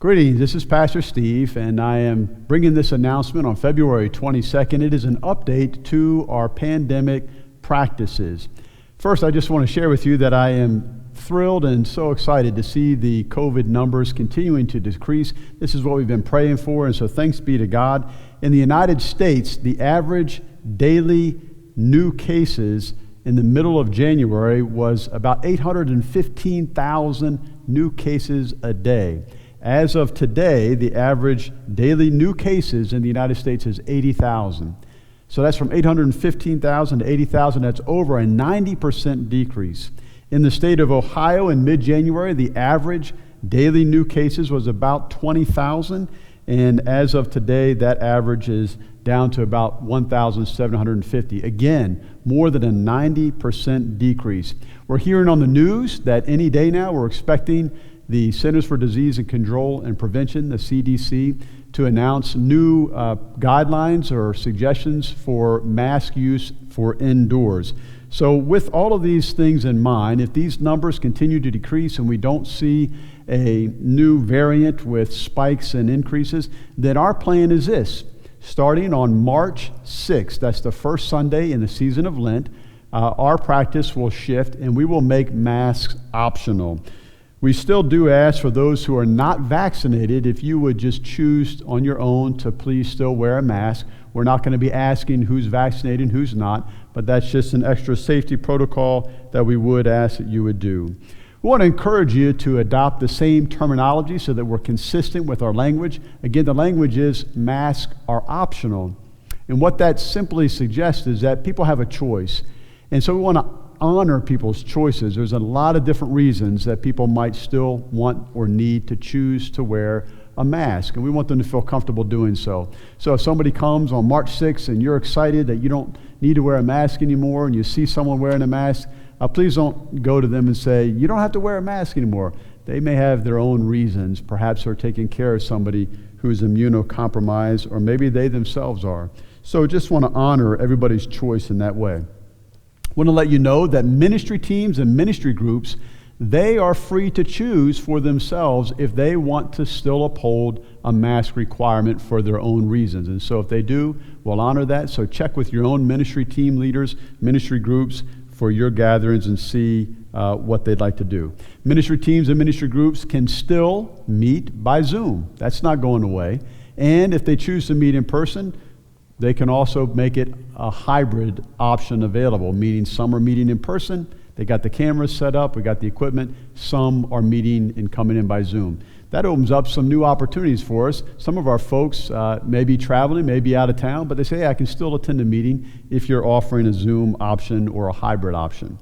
Greetings, this is Pastor Steve, and I am bringing this announcement on February 22nd. It is an update to our pandemic practices. First, I just want to share with you that I am thrilled and so excited to see the COVID numbers continuing to decrease. This is what we've been praying for, and so thanks be to God. In the United States, the average daily new cases in the middle of January was about 815,000 new cases a day. As of today, the average daily new cases in the United States is 80,000. So that's from 815,000 to 80,000. That's over a 90% decrease. In the state of Ohio in mid-January, the average daily new cases was about 20,000. And as of today, that average is down to about 1,750. Again, more than a 90% decrease. We're hearing on the news that any day now we're expecting the Centers for Disease and Control and Prevention, the CDC, to announce new guidelines or suggestions for mask use for indoors. So with all of these things in mind, if these numbers continue to decrease and we don't see a new variant with spikes and increases, then our plan is this. Starting on March 6th, that's the first Sunday in the season of Lent, our practice will shift and we will make masks optional. We still do ask for those who are not vaccinated, if you would just choose on your own to please still wear a mask. We're not going to be asking who's vaccinated and who's not, but that's just an extra safety protocol that we would ask that you would do. We want to encourage you to adopt the same terminology so that we're consistent with our language. Again, the language is masks are optional. And what that simply suggests is that people have a choice. And so we want to honor people's choices. There's a lot of different reasons that people might still want or need to choose to wear a mask, and we want them to feel comfortable doing so. So if somebody comes on March 6th and you're excited that you don't need to wear a mask anymore and you see someone wearing a mask, please don't go to them and say, you don't have to wear a mask anymore. They may have their own reasons. Perhaps they're taking care of somebody who's immunocompromised, or maybe they themselves are. So just want to honor everybody's choice in that way. I want to let you know that ministry teams and ministry groups, they are free to choose for themselves if they want to still uphold a mask requirement for their own reasons. And so if they do, we'll honor that. So check with your own ministry team leaders, ministry groups for your gatherings and see what they'd like to do. Ministry teams and ministry groups can still meet by Zoom. That's not going away. And if they choose to meet in person, they can also make it a hybrid option available, meaning some are meeting in person, they got the cameras set up, we got the equipment, some are meeting and coming in by Zoom. That opens up some new opportunities for us. Some of our folks may be traveling, may be out of town, but they say, hey, I can still attend a meeting if you're offering a Zoom option or a hybrid option.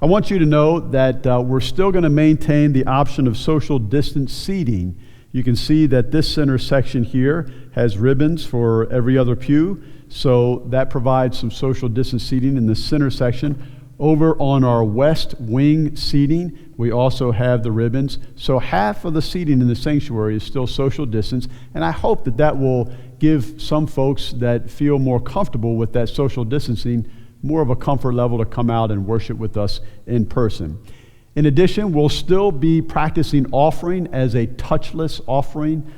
I want you to know that we're still going to maintain the option of social distance seating. You can see that this center section here has ribbons for every other pew, so that provides some social distance seating in the center section. Over on our west wing seating, we also have the ribbons. So half of the seating in the sanctuary is still social distance, and I hope that that will give some folks that feel more comfortable with that social distancing more of a comfort level to come out and worship with us in person. In addition, we'll still be practicing offering as a touchless offering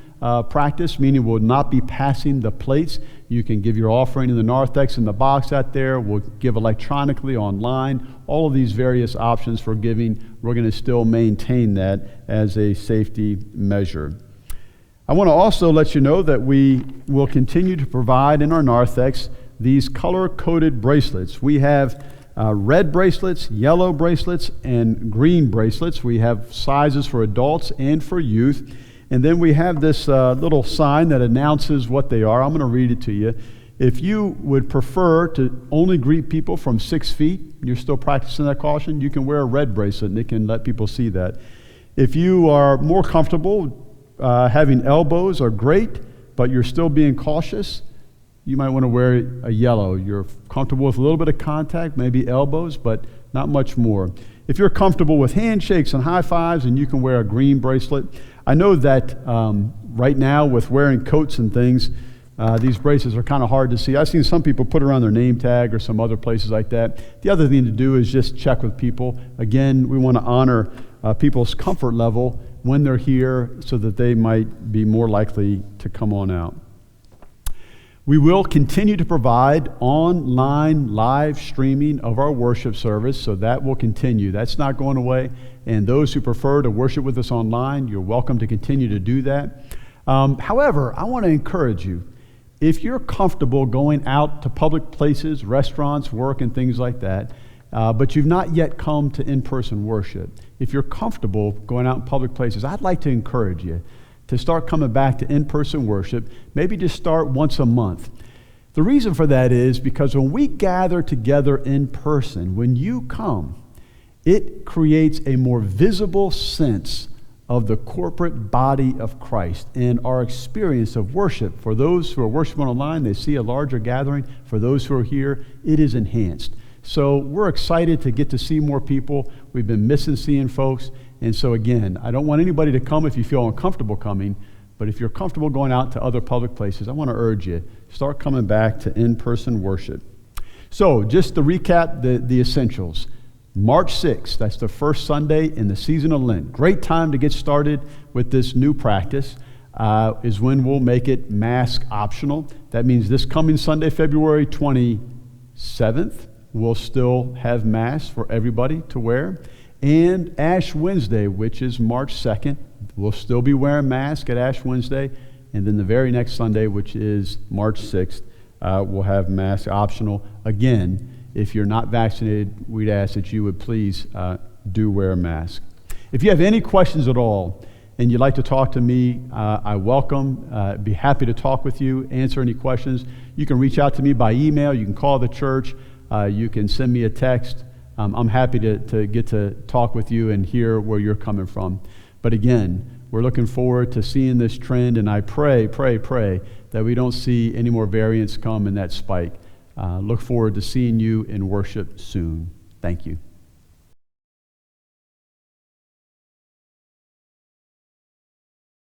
practice, meaning we'll not be passing the plates. You can give your offering in the Narthex in the box out there. We'll give electronically, online, all of these various options for giving. We're going to still maintain that as a safety measure. I want to also let you know that we will continue to provide in our Narthex these color-coded bracelets. We have red bracelets, yellow bracelets, and green bracelets. We have sizes for adults and for youth. And then we have this little sign that announces what they are. I'm going to read it to you. If you would prefer to only greet people from 6 feet, you're still practicing that caution, you can wear a red bracelet and it can let people see that. If you are more comfortable, having elbows are great, but you're still being cautious, you might want to wear a yellow. You're comfortable with a little bit of contact, maybe elbows, but not much more. If you're comfortable with handshakes and high fives, and you can wear a green bracelet. I know that right now with wearing coats and things, these bracelets are kind of hard to see. I've seen some people put around their name tag or some other places like that. The other thing to do is just check with people. Again, we want to honor people's comfort level when they're here so that they might be more likely to come on out. We will continue to provide online live streaming of our worship service, so that will continue. That's not going away. And those who prefer to worship with us online, you're welcome to continue to do that. However, I want to encourage you, if you're comfortable going out to public places, restaurants, work, and things like that, but you've not yet come to in-person worship, if you're comfortable going out in public places, I'd like to encourage you to start coming back to in-person worship, maybe just start once a month. The reason for that is because when we gather together in person, when you come, it creates a more visible sense of the corporate body of Christ, and our experience of worship. For those who are worshiping online, they see a larger gathering. For those who are here, it is enhanced. So we're excited to get to see more people. We've been missing seeing folks. And so again, I don't want anybody to come if you feel uncomfortable coming, but if you're comfortable going out to other public places, I want to urge you, start coming back to in-person worship. So just to recap the essentials. March 6th, that's the first Sunday in the season of Lent. Great time to get started with this new practice, is when we'll make it mask optional. That means this coming Sunday, February 27th, we'll still have masks for everybody to wear. And Ash Wednesday, which is March 2nd, we'll still be wearing masks at Ash Wednesday. And then the very next Sunday, which is March 6th, we'll have masks optional. Again, if you're not vaccinated, we'd ask that you would please do wear a mask. If you have any questions at all and you'd like to talk to me, I welcome, be happy to talk with you, answer any questions. You can reach out to me by email. You can call the church. You can send me a text. I'm happy to get to talk with you and hear where you're coming from. But again, we're looking forward to seeing this trend, and I pray that we don't see any more variants come in that spike. Look forward to seeing you in worship soon. Thank you.